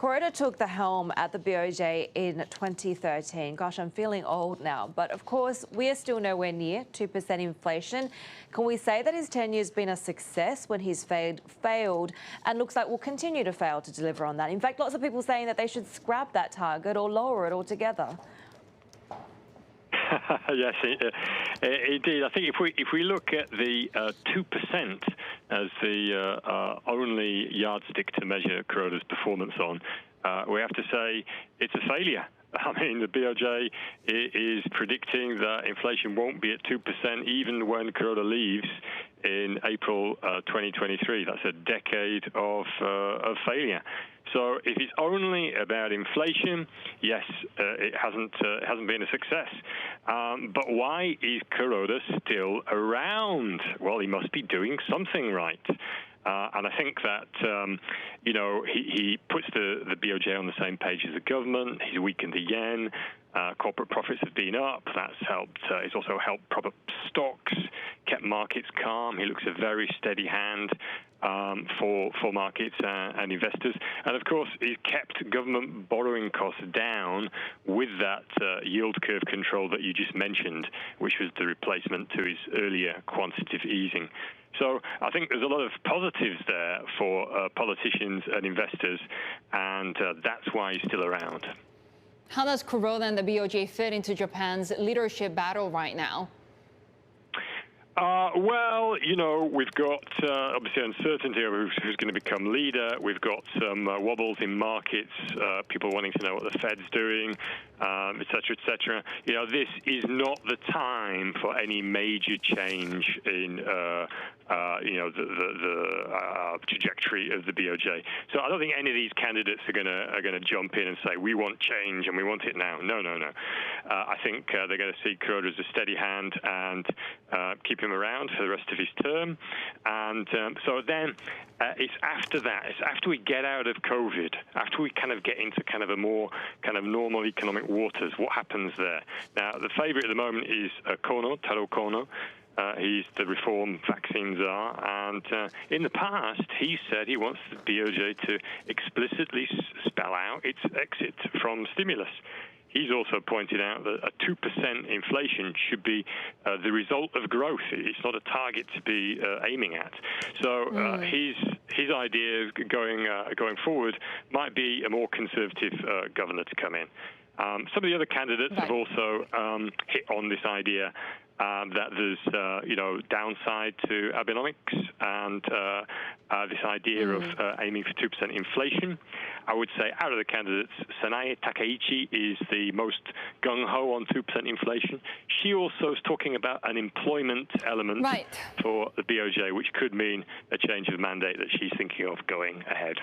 Kuroda took the helm at the BOJ in 2013. Gosh, I'm feeling old now. But of course, we are still nowhere near 2% inflation. Can we say that his tenure has been a success when he's failed and looks like will continue to fail to deliver on that? In fact, lots of people saying that they should scrap that target or lower it altogether. Yes, indeed. I think if we look at the 2% as the only yardstick to measure Kuroda's performance on, we have to say it's a failure. I mean, the BOJ is predicting that inflation won't be at 2% even when Kuroda leaves in April 2023. That's a decade of failure. So if it's only about inflation, yes, it hasn't been a success. But why is Kuroda still around? Well, he must be doing something right. And I think that, he puts the BOJ on the same page as the government. He's weakened the yen. Corporate profits have been up. That's helped. It's also helped prop up stocks, kept markets calm. He looks a very steady hand for markets and investors. And, of course, he's kept government borrowing costs down with that yield curve control that you just mentioned, which was the replacement to his earlier quantitative easing. So I think there's a lot of positives there for politicians and investors, and that's why he's still around. How does Kuroda and the BOJ fit into Japan's leadership battle right now? Well, we've got obviously uncertainty over who's going to become leader. We've got some wobbles in markets, people wanting to know what the Fed's doing, et cetera, et cetera. This is not the time for any major change in the trajectory of the BOJ. So I don't think any of these candidates are going to jump in and say we want change and we want it now. No. I think they're going to see Kuroda as a steady hand and keep him around for the rest of his term. And so then it's after that. It's after we get out of COVID, after we kind of get into kind of a more kind of normal economic waters. What happens there? Now, the favorite at the moment is Taro Kono. He's the reform vaccine czar, and in the past, he said he wants the BOJ to explicitly spell out its exit from stimulus. He's also pointed out that a 2% inflation should be the result of growth. It's not a target to be aiming at. So his idea going forward might be a more conservative governor to come in. Some of the other candidates have also hit on this idea that there's, downside to Abenomics and this idea of aiming for 2% inflation. I would say out of the candidates, Sanae Takeichi is the most gung-ho on 2% inflation. She also is talking about an employment element for the BOJ, which could mean a change of mandate that she's thinking of going ahead.